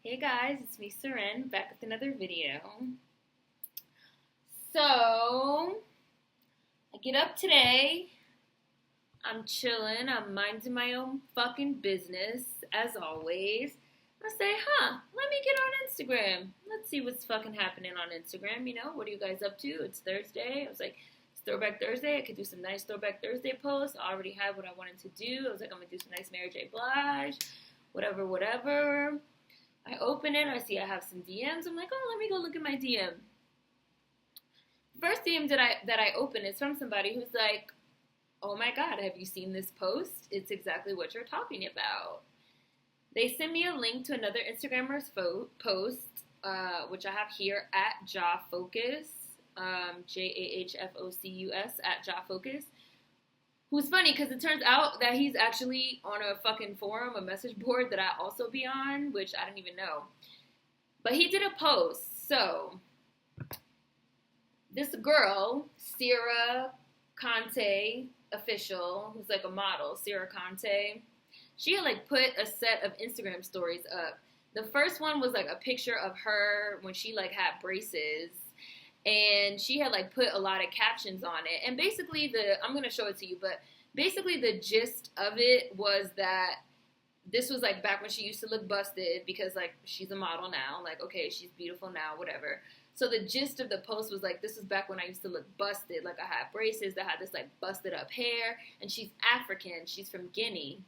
Hey guys, it's me, Seren, back with another video. So, I get up today, I'm chilling, I'm minding my own fucking business, as always. I say, let me get on Instagram. Let's see what's fucking happening on Instagram, what are you guys up to? It's Thursday. I was like, it's Throwback Thursday, I could do some nice Throwback Thursday posts. I already had what I wanted to do. I was like, I'm gonna do some nice Mary J. Blige, whatever. I open it, I see I have some DMs. I'm like, oh, let me go look at my DM. First DM that I open is from somebody who's like, oh my God, have you seen this post? It's exactly what you're talking about. They send me a link to another Instagrammer's post, which I have here at JawFocus, JAHFOCUS at JawFocus. Who's funny because it turns out that he's actually on a fucking forum, a message board that I also be on, which I didn't even know. But he did a post. So, this girl, Sierra Conte official, who's like a model, Sierra Conte, she had like put a set of Instagram stories up. The first one was like a picture of her when she like had braces. And she had like put a lot of captions on it. And basically I'm going to show it to you, but basically the gist of it was that this was like back when she used to look busted because like she's a model now. Like, okay, she's beautiful now, whatever. So the gist of the post was like, this was back when I used to look busted. Like I had braces that had this like busted up hair. And she's African. She's from Guinea.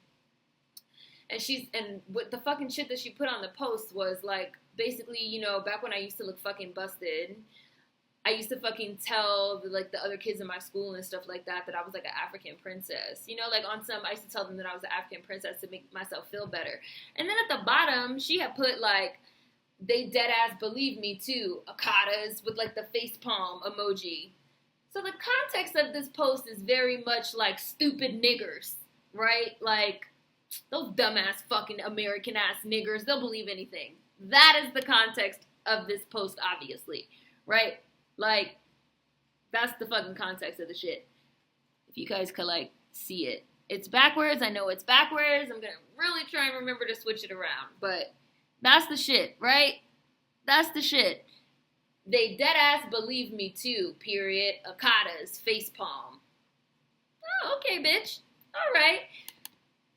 And what the fucking shit that she put on the post was like, basically, back when I used to look fucking busted, I used to fucking tell the other kids in my school and stuff like that I was like an African princess. I used to tell them that I was an African princess to make myself feel better. And then at the bottom, she had put like, they dead ass believe me too, Akatas with like the face palm emoji. So the context of this post is very much like stupid niggers, right? Like those dumbass fucking American ass niggers, they'll believe anything. That is the context of this post, obviously, right? Like, that's the fucking context of the shit. If you guys could, like, see it. It's backwards. I know it's backwards. I'm going to really try and remember to switch it around. But that's the shit, right? That's the shit. They deadass believe me too, period. Akatas, facepalm. Oh, okay, bitch. All right.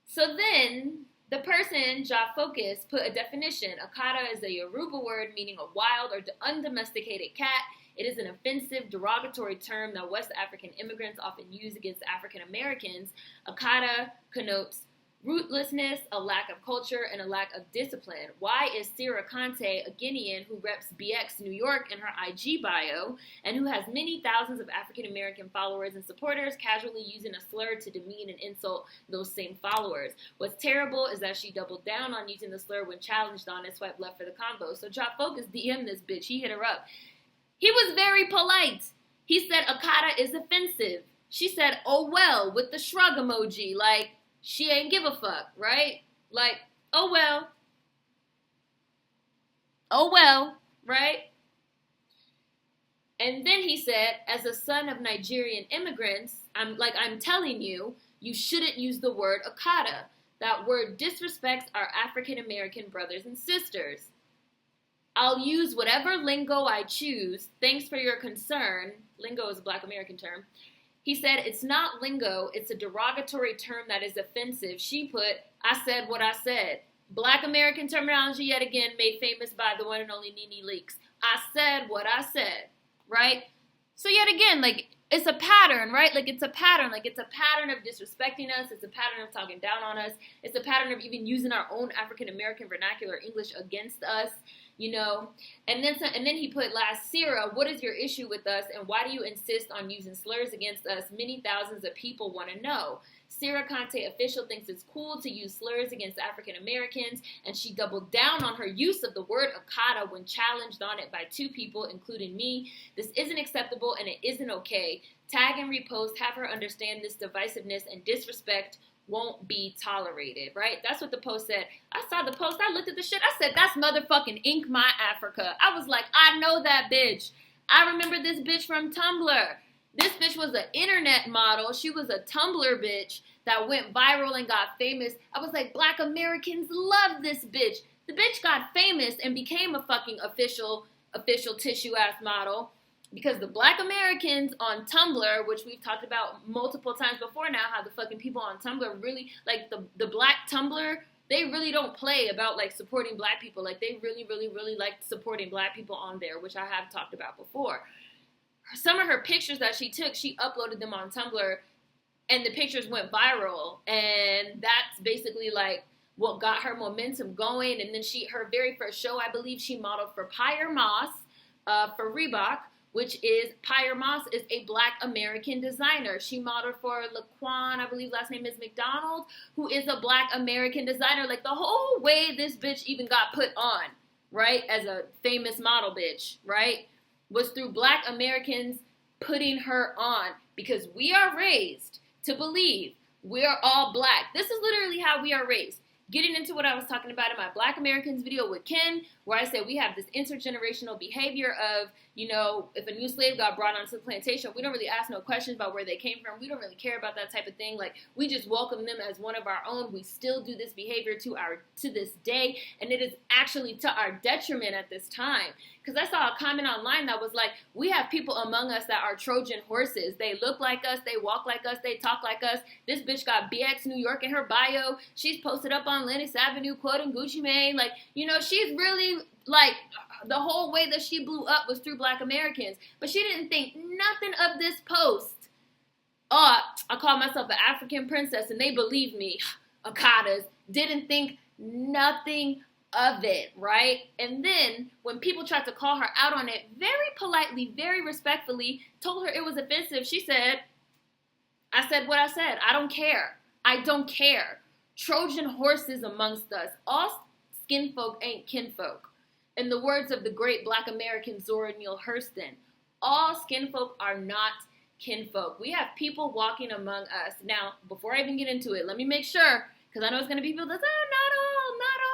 So then, the person, JawFocus, put a definition. Akata is a Yoruba word meaning a wild or undomesticated cat. It is an offensive, derogatory term that West African immigrants often use against African Americans. Akata connotes rootlessness, a lack of culture, and a lack of discipline. Why is Sierra Conte, a Guinean who reps BX New York in her IG bio, and who has many thousands of African American followers and supporters, casually using a slur to demean and insult those same followers? What's terrible is that she doubled down on using the slur when challenged on it, swiped left for the combo. So JawFocus DM'd this bitch. He hit her up. He was very polite. He said Akata is offensive. She said, oh well, with the shrug emoji. Like, she ain't give a fuck, right? Like, oh well. Oh well, right? And then he said, as a son of Nigerian immigrants, I'm telling you, you shouldn't use the word Akata. That word disrespects our African American brothers and sisters. I'll use whatever lingo I choose. Thanks for your concern. Lingo is a Black American term. He said, it's not lingo. It's a derogatory term that is offensive. She put, I said what I said. Black American terminology yet again made famous by the one and only Nene Leakes. I said what I said, right? So yet again, like, it's a pattern, right? Like, it's a pattern. Like, it's a pattern of disrespecting us. It's a pattern of talking down on us. It's a pattern of even using our own African American vernacular English against us. And then he put last, Sierra, what is your issue with us and why do you insist on using slurs against us? Many thousands of people want to know. Sierra Conte official thinks it's cool to use slurs against African Americans, and she doubled down on her use of the word Akata when challenged on it by two people, including me. This isn't acceptable and it isn't okay. Tag and repost, have her understand this divisiveness and disrespect won't be tolerated, right? That's what the post said. I saw the post. I looked at the shit. I said, that's motherfucking Ink My Africa. I was like, I know that bitch. I remember this bitch from Tumblr. This bitch was an internet model. She was a Tumblr bitch that went viral and got famous. I was like, Black Americans love this bitch. The bitch got famous and became a fucking official tissue ass model because the black Americans on Tumblr, which we've talked about multiple times before now, how the fucking people on Tumblr really, like the black Tumblr, they really don't play about like supporting black people. Like they really, really, really like supporting black people on there, which I have talked about before. Some of her pictures that she took, she uploaded them on Tumblr, and the pictures went viral, and that's basically like what got her momentum going. And then her very first show, I believe she modeled for Pyre Moss, for Reebok, which is, Pyre Moss is a black American designer. She modeled for Laquan, I believe last name is McDonald, who is a black American designer. Like the whole way this bitch even got put on, right, as a famous model bitch, right, was through black Americans putting her on, because we are raised to believe we are all black. This is literally how we are raised. Getting into what I was talking about in my Black Americans video with Ken, where I said we have this intergenerational behavior of, you know, if a new slave got brought onto the plantation, we don't really ask no questions about where they came from. We don't really care about that type of thing. Like, we just welcome them as one of our own. We still do this behavior to this day, and it is actually to our detriment at this time. Because I saw a comment online that was like, we have people among us that are Trojan horses. They look like us, they walk like us, they talk like us. This bitch got BX New York in her bio. She's posted up on Lennox Avenue quoting Gucci Mane. Like, you know, she's really, like, the whole way that she blew up was through black Americans. But she didn't think nothing of this post. Oh, I call myself an African princess, and they believe me. Akadas didn't think nothing of it, right? And then when people tried to call her out on it, very politely, very respectfully, told her it was offensive, she said, I said what I said. I don't care. I don't care. Trojan horses amongst us. All skinfolk ain't kinfolk. In the words of the great black American Zora Neale Hurston, all skinfolk are not kinfolk. We have people walking among us. Now, before I even get into it, let me make sure, because I know it's going to be people that say, oh, not all.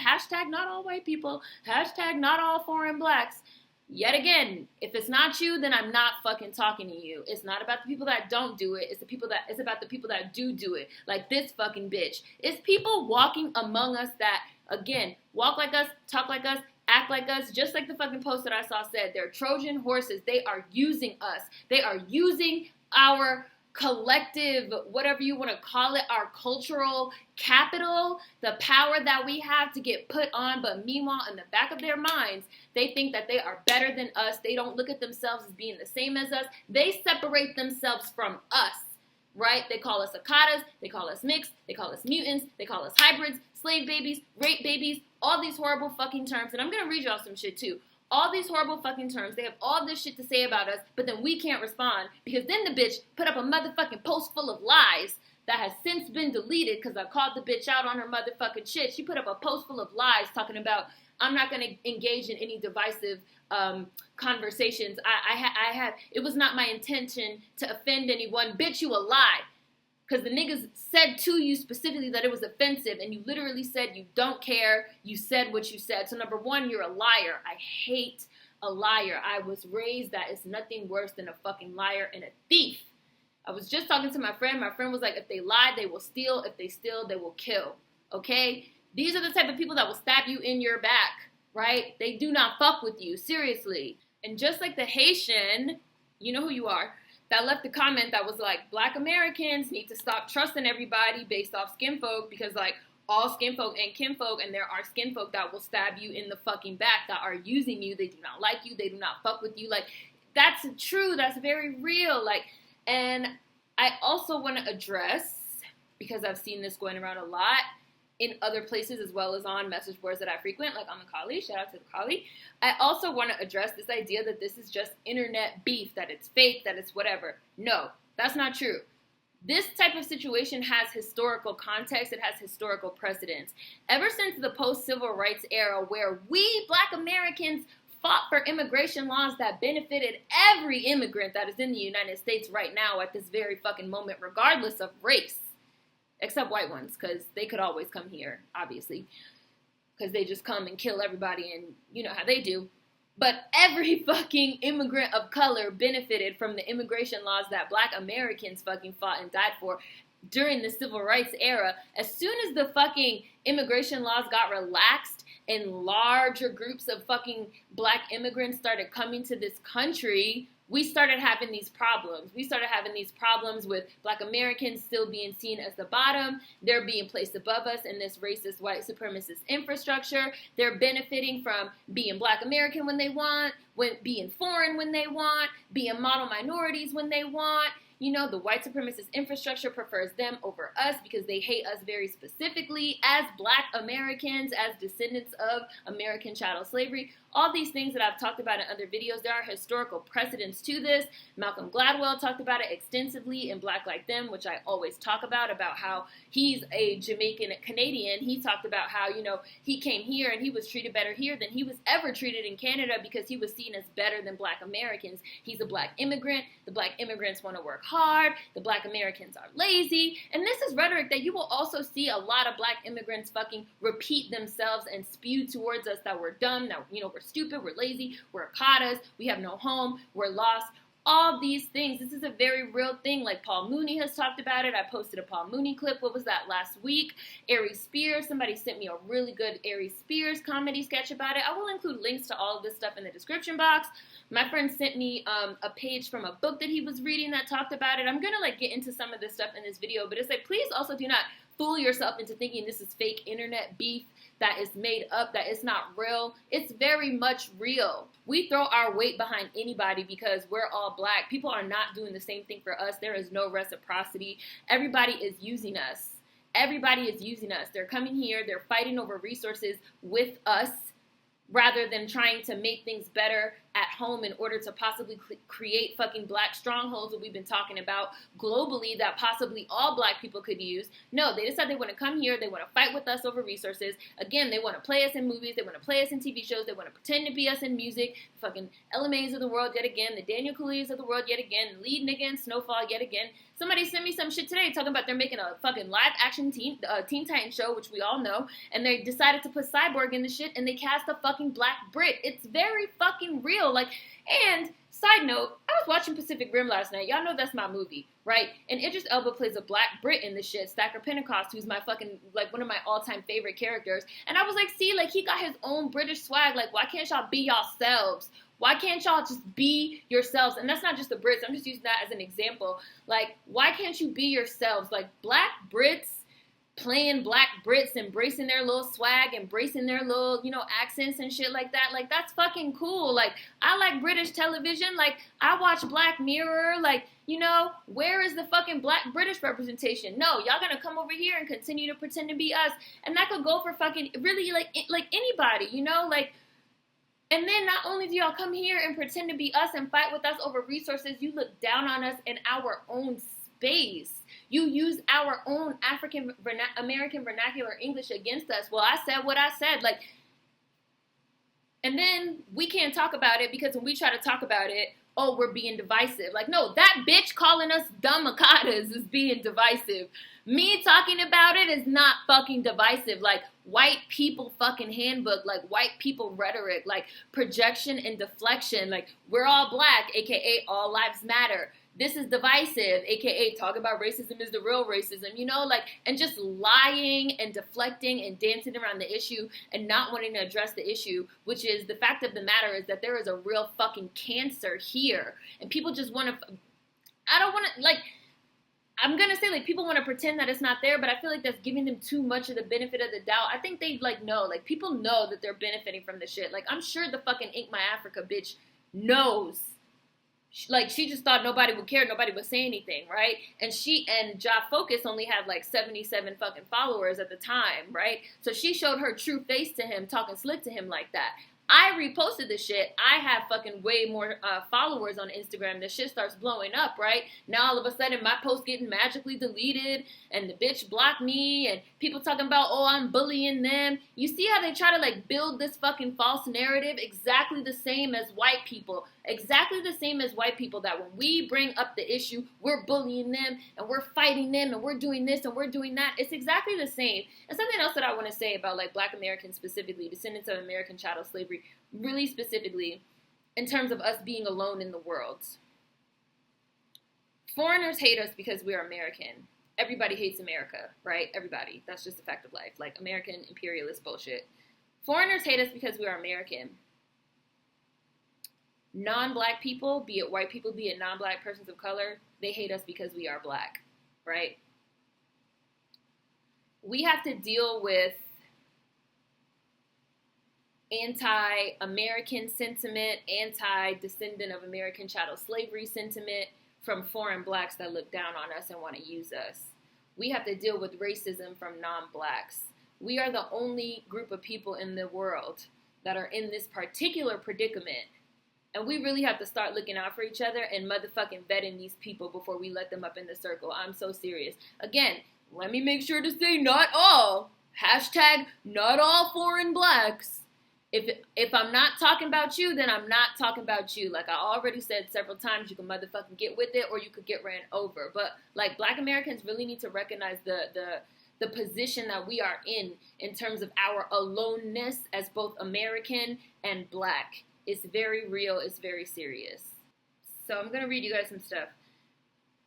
Hashtag not all white people. Hashtag not all foreign blacks. Yet again, if it's not you, then I'm not fucking talking to you. It's not about the people that don't do it. It's about the people that do it. Like this fucking bitch. It's people walking among us that, again, walk like us, talk like us, act like us, just like the fucking post that I saw said. They're Trojan horses. They are using us. They are using our collective, whatever you want to call it, our cultural capital, the power that we have to get put on. But meanwhile, in the back of their minds, they think that they are better than us. They don't look at themselves as being the same as us. They separate themselves from us, right? They call us akatas, they call us mixed, they call us mutants, they call us hybrids, slave babies, rape babies, all these horrible fucking terms. And I'm going to read y'all some shit too. All these horrible fucking terms. They have all this shit to say about us, but then we can't respond because then the bitch put up a motherfucking post full of lies that has since been deleted because I called the bitch out on her motherfucking shit. She put up a post full of lies talking about, I'm not going to engage in any divisive conversations. It was not my intention to offend anyone. Bitch, you a lie. Because the niggas said to you specifically that it was offensive, and you literally said you don't care. You said what you said. So number one, you're a liar. I hate a liar. I was raised that it's nothing worse than a fucking liar and a thief. I was just talking to my friend. My friend was like, if they lie, they will steal. If they steal, they will kill. Okay? These are the type of people that will stab you in your back, right? They do not fuck with you. Seriously. And just like the Haitian, you know who you are, that left a comment that was like, black Americans need to stop trusting everybody based off skinfolk because, like, all skinfolk ain't kinfolk, and there are skinfolk that will stab you in the fucking back, that are using you. They do not like you. They do not fuck with you. Like, that's true. That's very real. Like, and I also want to address, because I've seen this going around a lot in other places as well as on message boards that I frequent, like on the Kali, shout out to the Kali. I also want to address this idea that this is just internet beef, that it's fake, that it's whatever. No, that's not true. This type of situation has historical context. It has historical precedence. Ever since the post-civil rights era, where we, black Americans, fought for immigration laws that benefited every immigrant that is in the United States right now at this very fucking moment, regardless of race. Except white ones, because they could always come here, obviously. Because they just come and kill everybody, and you know how they do. But every fucking immigrant of color benefited from the immigration laws that black Americans fucking fought and died for during the civil rights era. As soon as the fucking immigration laws got relaxed and larger groups of fucking black immigrants started coming to this country, we started having these problems. We started having these problems with black Americans still being seen as the bottom. They're being placed above us in this racist, white supremacist infrastructure. They're benefiting from being black American when they want, being foreign when they want, being model minorities when they want. You know, the white supremacist infrastructure prefers them over us because they hate us very specifically as black Americans, as descendants of American chattel slavery. All these things that I've talked about in other videos, there are historical precedents to this. Malcolm Gladwell talked about it extensively in Black Like Them, which I always talk about how he's a Jamaican Canadian. He talked about how, you know, he came here and he was treated better here than he was ever treated in Canada because he was seen as better than black Americans. He's a black immigrant. The black immigrants want to work hard. The black Americans are lazy. And this is rhetoric that you will also see a lot of black immigrants fucking repeat themselves and spew towards us, that we're dumb, that, you know, we're stupid, we're lazy, we're akatas, we have no home, we're lost. All these things. This is a very real thing. Like Paul Mooney has talked about it. I posted a Paul Mooney clip. What was that, last week? Aries Spears. Somebody sent me a really good Aries Spears comedy sketch about it. I will include links to all of this stuff in the description box. My friend sent me a page from a book that he was reading that talked about it. I'm going to like get into some of this stuff in this video, but it's like, please also do not fool yourself into thinking this is fake internet beef, that is made up, that it's not real. It's very much real. We throw our weight behind anybody because we're all black. People are not doing the same thing for us. There is no reciprocity. Everybody is using us. Everybody is using us. They're coming here. They're fighting over resources with us rather than trying to make things better at home in order to possibly create fucking black strongholds that we've been talking about globally that possibly all black people could use. No, they decide they want to come here. They want to fight with us over resources. Again, they want to play us in movies. They want to play us in TV shows. They want to pretend to be us in music. The fucking LMAs of the world yet again. The Daniel Kaluuyas of the world yet again. Lead nigga in Snowfall yet again. Somebody sent me some shit today talking about they're making a fucking live action Teen Titans show, which we all know, and they decided to put Cyborg in the shit and they cast a fucking black Brit. It's very fucking real. Like, and side note, I was watching Pacific Rim last night. Y'all know that's my movie, right? And Idris Elba plays a black Brit in the shit, Stacker Pentecost, who's my fucking, like, one of my all-time favorite characters. And I was like, see, like, he got his own British swag. Like, why can't y'all be yourselves? Why can't y'all just be yourselves? And that's not just the Brits. I'm just using that as an example. Like, why can't you be yourselves? Like, black Brits playing black Brits, embracing their little swag, embracing their little, you know, accents and shit like that. Like, that's fucking cool. Like, I like British television. Like, I watch Black Mirror. Like, you know, where is the fucking black British representation? No, y'all gonna come over here and continue to pretend to be us. And that could go for fucking, really, like anybody, you know? Like, and then not only do y'all come here and pretend to be us and fight with us over resources, you look down on us in our own space. You use our own American vernacular English against us. Well, I said what I said. Like, and then we can't talk about it because when we try to talk about it, oh, we're being divisive. Like, no, that bitch calling us dumb akatas is being divisive. Me talking about it is not fucking divisive. Like, white people fucking handbook, like white people rhetoric, like projection and deflection. Like, we're all black, aka all lives matter. This is divisive, aka talk about racism is the real racism, you know, like, and just lying and deflecting and dancing around the issue and not wanting to address the issue, which is the fact of the matter is that there is a real fucking cancer here. And people just want to, I don't want to, like, I'm going to say, like, people want to pretend that it's not there, but I feel like that's giving them too much of the benefit of the doubt. I think they, like, know, like, people know that they're benefiting from the shit. Like, I'm sure the fucking Ink My Africa bitch knows. Like, she just thought nobody would care, nobody would say anything, right? And she and Ja Focus only had like 77 fucking followers at the time, right? So she showed her true face to him, talking slick to him like that. I reposted the shit. I have fucking way more followers on Instagram. The shit starts blowing up, right? Now all of a sudden my post getting magically deleted and the bitch blocked me and people talking about, oh, I'm bullying them. You see how they try to like build this fucking false narrative exactly the same as white people. Exactly the same as white people, that when we bring up the issue, we're bullying them and we're fighting them and we're doing this and we're doing that. It's exactly the same. And something else that I want to say about like black Americans specifically, descendants of American chattel slavery, really specifically in terms of us being alone in the world. Foreigners hate us because we're American. Everybody hates America, right? Everybody. That's just a fact of life. Like American imperialist bullshit. Foreigners hate us because we are American. Non-black people, be it white people, be it non-black persons of color, they hate us because we are black, right? We have to deal with anti-American sentiment, anti-descendant of American chattel slavery sentiment from foreign blacks that look down on us and want to use us. We have to deal with racism from non-blacks. We are the only group of people in the world that are in this particular predicament. And we really have to start looking out for each other and motherfucking vetting these people before we let them up in the circle. I'm so serious. Again, let me make sure to say not all. Hashtag not all foreign blacks. If I'm not talking about you, then I'm not talking about you. Like I already said several times, you can motherfucking get with it or you could get ran over. But like black Americans really need to recognize the position that we are in terms of our aloneness as both American and black. It's very real. It's very serious. So I'm going to read you guys some stuff.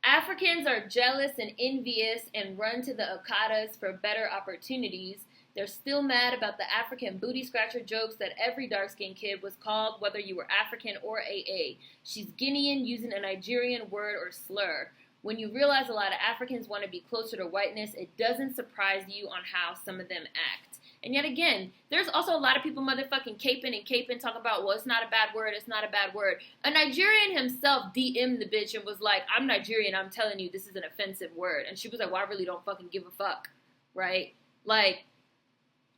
Africans are jealous and envious and run to the Okadas for better opportunities. They're still mad about the African booty scratcher jokes that every dark-skinned kid was called, whether you were African or AA. She's Guinean using a Nigerian word or slur. When you realize a lot of Africans want to be closer to whiteness, it doesn't surprise you on how some of them act. And yet again, there's also a lot of people motherfucking caping, talking about, well, it's not a bad word, it's not a bad word. A Nigerian himself DM'd the bitch and was like, I'm Nigerian, I'm telling you, this is an offensive word. And she was like, well, I really don't fucking give a fuck, right? Like,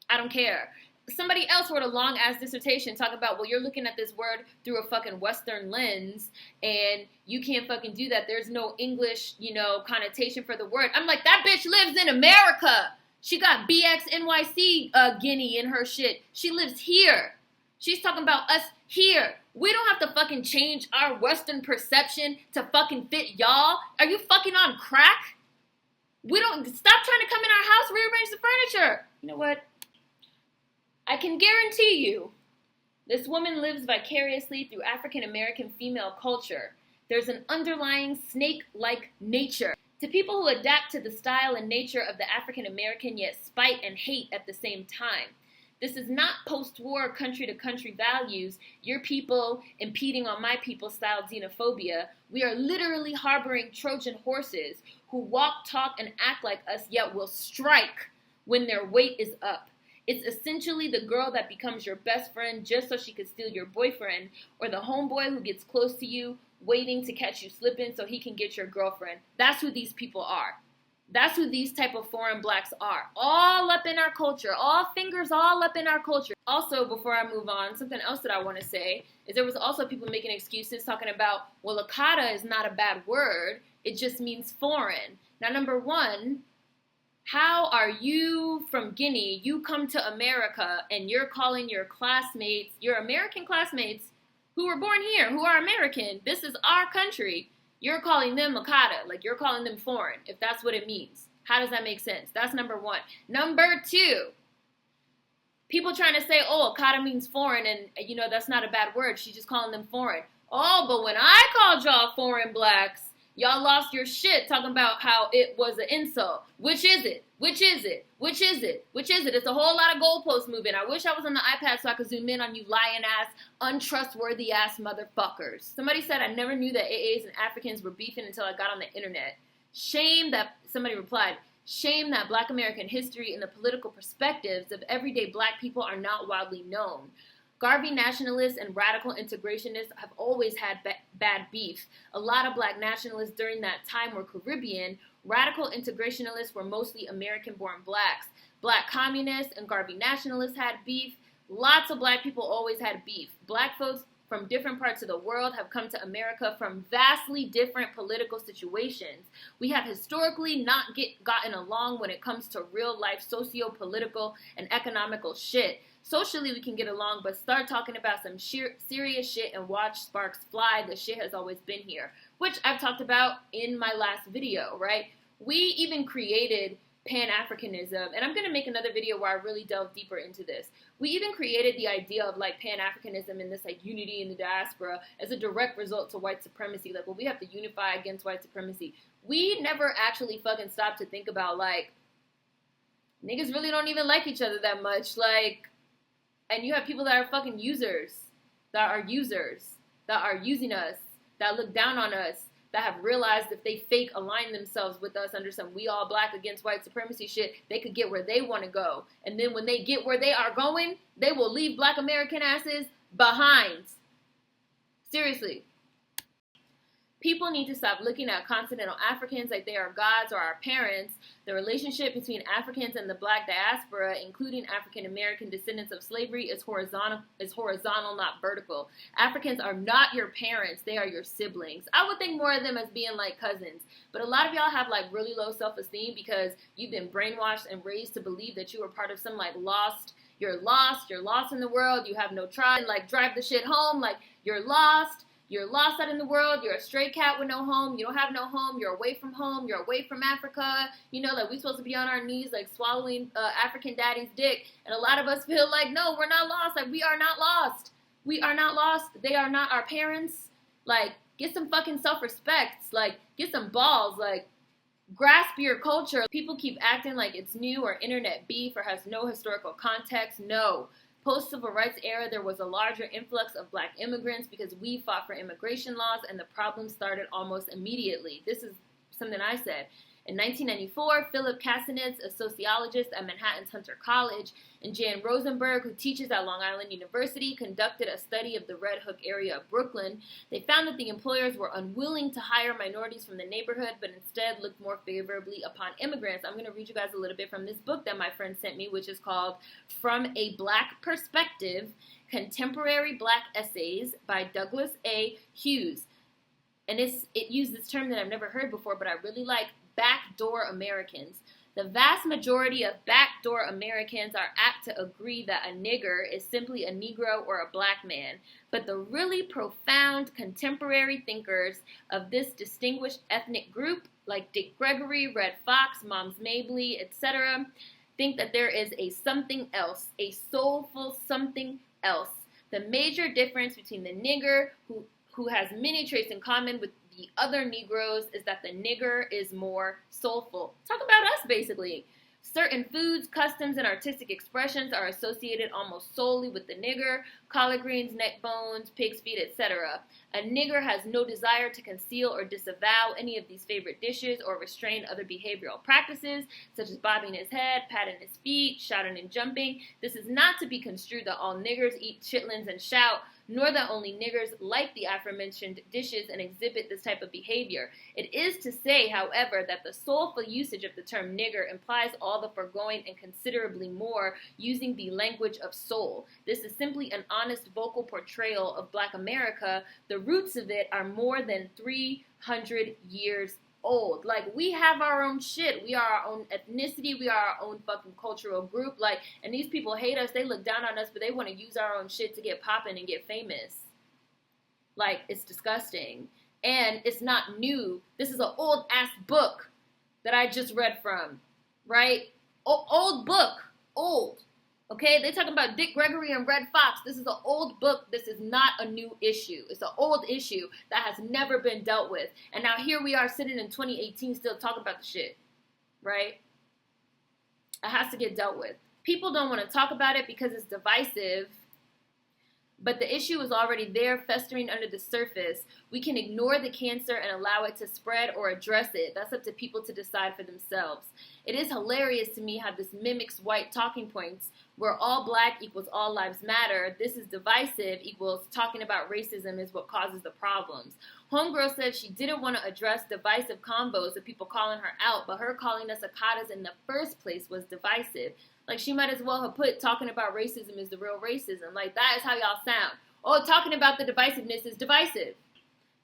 I don't care. Somebody else wrote a long-ass dissertation talking about, well, you're looking at this word through a fucking Western lens, and you can't fucking do that. There's no English, connotation for the word. I'm like, that bitch lives in America. She got BXNYC Guinea in her shit. She lives here. She's talking about us here. We don't have to fucking change our Western perception to fucking fit y'all. Are you fucking on crack? We don't, stop trying to come in our house, rearrange the furniture. You know what? I can guarantee you, this woman lives vicariously through African American female culture. There's an underlying snake-like nature to people who adapt to the style and nature of the African American, yet spite and hate at the same time. This is not post-war country-to-country values, your people impeding on my people style xenophobia. We are literally harboring Trojan horses who walk, talk, and act like us, yet will strike when their weight is up. It's essentially the girl that becomes your best friend just so she could steal your boyfriend, or the homeboy who gets close to you, waiting to catch you slipping so he can get your girlfriend. That's who these people are. That's who these type of foreign blacks are. All up in our culture. All fingers all up in our culture. Also, before I move on, something else that I want to say is there was also people making excuses talking about, well, Akata is not a bad word. It just means foreign. Now, number one, how are you from Guinea, you come to America, and you're calling your classmates, your American classmates, who were born here, who are American, this is our country, you're calling them Akata, like you're calling them foreign, if that's what it means. How does that make sense? That's number one. Number two, people trying to say, oh, Akata means foreign, and that's not a bad word, she's just calling them foreign. Oh, but when I called y'all foreign blacks, y'all lost your shit talking about how it was an insult. Which is it? Which is it? Which is it? Which is it? It's a whole lot of goalposts moving. I wish I was on the iPad so I could zoom in on you lying-ass, untrustworthy-ass motherfuckers. Somebody said, I never knew that AAs and Africans were beefing until I got on the internet. Shame that, somebody replied, shame that Black American history and the political perspectives of everyday Black people are not widely known. Garvey nationalists and radical integrationists have always had bad beef. A lot of Black nationalists during that time were Caribbean. Radical integrationists were mostly American-born Blacks. Black communists and Garvey nationalists had beef. Lots of Black people always had beef. Black folks from different parts of the world have come to America from vastly different political situations. We have historically not gotten along when it comes to real-life socio-political and economical shit. Socially, we can get along, but start talking about some serious shit and watch sparks fly. The shit has always been here, which I've talked about in my last video, right? We even created Pan-Africanism, and I'm going to make another video where I really delve deeper into this. We even created the idea of, like, Pan-Africanism and this, like, unity in the diaspora as a direct result to white supremacy. Like, well, we have to unify against white supremacy. We never actually fucking stopped to think about, like, niggas really don't even like each other that much. Like, And you have people that are fucking users, that are using us, that look down on us, that have realized if they fake align themselves with us under some we all black against white supremacy shit, they could get where they want to go. And then when they get where they are going, they will leave black American asses behind. Seriously. People need to stop looking at continental Africans like they are gods or our parents. The relationship between Africans and the black diaspora, including African American descendants of slavery, is horizontal, not vertical. Africans are not your parents, they are your siblings. I would think more of them as being like cousins. But a lot of y'all have like really low self-esteem because you've been brainwashed and raised to believe that you are part of some like you're lost in the world, you have no tribe, like drive the shit home, like you're lost out in the world, you're a stray cat with no home, you don't have no home, you're away from home, you're away from Africa, you know, like we supposed to be on our knees, like swallowing African daddy's dick, and a lot of us feel like, no, we're not lost, like we are not lost, they are not our parents, like get some fucking self-respect, like get some balls, like grasp your culture. People keep acting like it's new or internet beef or has no historical context. No. Post-civil rights era, there was a larger influx of black immigrants because we fought for immigration laws and the problem started almost immediately. This is something I said. In 1994, Philip Cassinetz, a sociologist at Manhattan's Hunter College, and Jan Rosenberg, who teaches at Long Island University, conducted a study of the Red Hook area of Brooklyn. They found that the employers were unwilling to hire minorities from the neighborhood, but instead looked more favorably upon immigrants. I'm going to read you guys a little bit from this book that my friend sent me, which is called From a Black Perspective, Contemporary Black Essays by Douglas A. Hughes. And it used this term that I've never heard before, but I really like, backdoor Americans. The vast majority of backdoor Americans are apt to agree that a nigger is simply a Negro or a black man. But the really profound contemporary thinkers of this distinguished ethnic group, like Dick Gregory, Red Fox, Moms Mabley, etc., think that there is a something else, a soulful something else. The major difference between the nigger, who has many traits in common with the other Negroes, is that the nigger is more soulful. Talk about us, basically. Certain foods, customs, and artistic expressions are associated almost solely with the nigger: collard greens, neck bones, pig's feet, etc. A nigger has no desire to conceal or disavow any of these favorite dishes or restrain other behavioral practices, such as bobbing his head, patting his feet, shouting and jumping. This is not to be construed that all niggers eat chitlins and shout, nor that only niggers like the aforementioned dishes and exhibit this type of behavior. It is to say, however, that the soulful usage of the term nigger implies all the foregoing and considerably more, using the language of soul. This is simply an honest vocal portrayal of Black America. The roots of it are more than 300 years old. Like, we have our own shit. We are our own ethnicity. We are our own fucking cultural group. Like, and these people hate us. They look down on us, but they want to use our own shit to get popping and get famous. Like, it's disgusting. And it's not new. This is an old ass book that I just read from, right? Old book. Old. Okay, they talking about Dick Gregory and Red Fox. This is an old book. This is not a new issue. It's an old issue that has never been dealt with. And now here we are sitting in 2018 still talking about the shit, right? It has to get dealt with. People don't want to talk about it because it's divisive, but the issue is already there, festering under the surface. We can ignore the cancer and allow it to spread or address it. That's up to people to decide for themselves. It is hilarious to me how this mimics white talking points, where all black equals all lives matter. This is divisive equals talking about racism is what causes the problems. Homegirl said she didn't want to address divisive combos of people calling her out, but her calling us Akatas in the first place was divisive. Like, she might as well have put talking about racism is the real racism. Like, that is how y'all sound. Oh, talking about the divisiveness is divisive.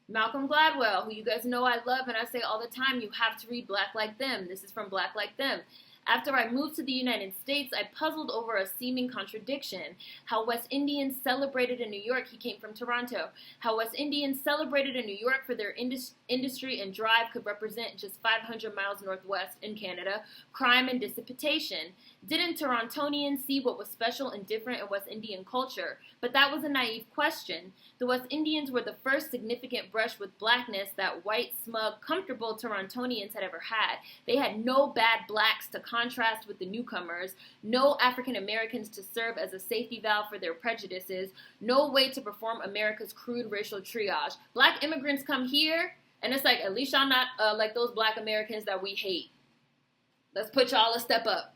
Malcolm Gladwell, who you guys know I love and I say all the time, you have to read Black Like Them. This is from Black Like Them. After I moved to the United States, I puzzled over a seeming contradiction. How West Indians celebrated in New York, he came from Toronto, how West Indians celebrated in New York for their industry and drive could represent just 500 miles northwest in Canada, crime and dissipation. Didn't Torontonians see what was special and different in West Indian culture? But that was a naive question. The West Indians were the first significant brush with blackness that white, smug, comfortable Torontonians had ever had. They had no bad blacks to contrast with the newcomers, no African Americans to serve as a safety valve for their prejudices, no way to perform America's crude racial triage. Black immigrants come here, and it's like, at least y'all not like those Black Americans that we hate. Let's put y'all a step up.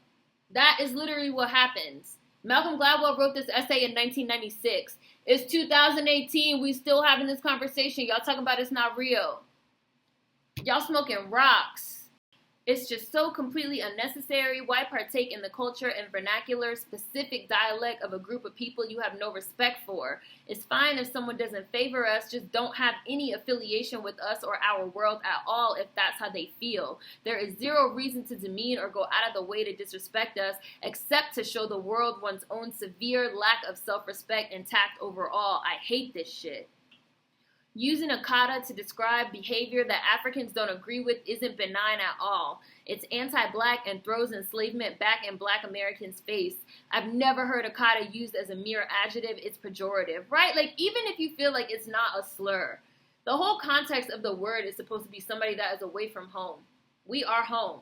That is literally what happens. Malcolm Gladwell wrote this essay in 1996. It's 2018. We still having this conversation. Y'all talking about it's not real. Y'all smoking rocks. It's just so completely unnecessary. Why partake in the culture and vernacular, specific dialect of a group of people you have no respect for? It's fine if someone doesn't favor us, just don't have any affiliation with us or our world at all if that's how they feel. There is zero reason to demean or go out of the way to disrespect us, except to show the world one's own severe lack of self-respect and tact overall. I hate this shit. Using a kata to describe behavior that Africans don't agree with isn't benign at all. It's anti-Black and throws enslavement back in Black Americans' face. I've never heard a kata used as a mere adjective. It's pejorative, right? Like, even if you feel like it's not a slur, the whole context of the word is supposed to be somebody that is away from home. We are home.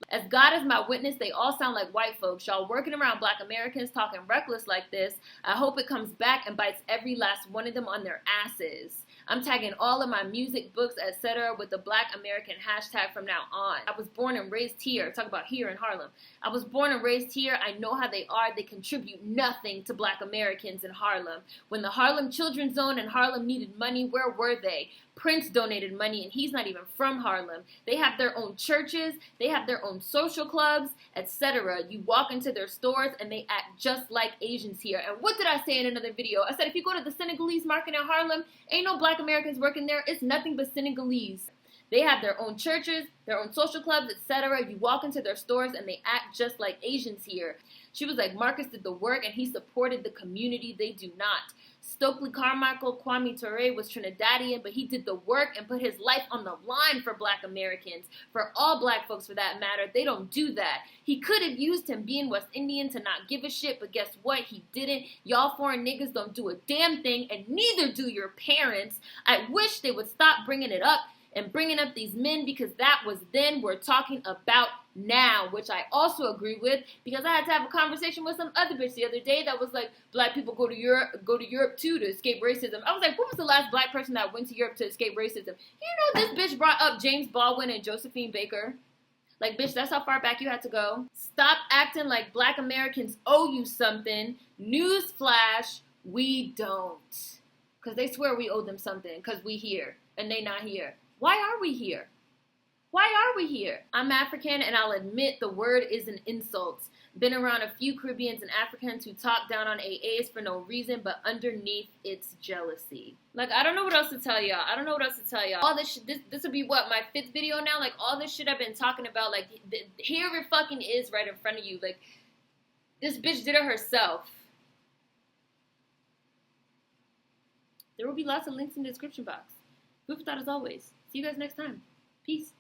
As God is my witness, they all sound like white folks. Y'all working around Black Americans talking reckless like this. I hope it comes back and bites every last one of them on their asses. I'm tagging all of my music, books, etc. with the Black American hashtag from now on. I was born and raised here. Talk about here in Harlem. I was born and raised here. I know how they are. They contribute nothing to Black Americans in Harlem. When the Harlem Children's Zone in Harlem needed money, where were they? Prince donated money, and he's not even from Harlem. They have their own churches, they have their own social clubs, etc. You walk into their stores, and they act just like Asians here. And what did I say in another video? I said if you go to the Senegalese market in Harlem, ain't no Black Americans working there. It's nothing but Senegalese. They have their own churches, their own social clubs, etc. You walk into their stores, and they act just like Asians here. She was like, Marcus did the work, and he supported the community. They do not. Stokely Carmichael, Kwame Ture was Trinidadian, but he did the work and put his life on the line for Black Americans, for all Black folks for that matter. They don't do that. He could have used him being West Indian to not give a shit, but guess what? He didn't. Y'all foreign niggas don't do a damn thing, and neither do your parents. I wish they would stop bringing it up and bringing up these men, because that was then. We're talking about now, which I also agree with, because I had to have a conversation with some other bitch the other day that was like, Black people go to Europe too to escape racism. I was like, who was the last Black person that went to Europe to escape racism? You know, this bitch brought up James Baldwin and Josephine Baker. Like, bitch, that's how far back you had to go. Stop acting like Black Americans owe you something. Newsflash, we don't. Because they swear we owe them something, because we here, and they not here. Why are we here? Why are we here? I'm African, and I'll admit the word is an insult. Been around a few Caribbeans and Africans who talk down on AAs for no reason, but underneath it's jealousy. Like, I don't know what else to tell y'all. All this shit, this will be what, my 5th video now? Like, all this shit I've been talking about, like, here it fucking is right in front of you. Like, this bitch did it herself. There will be lots of links in the description box. Food for thought as always. See you guys next time. Peace.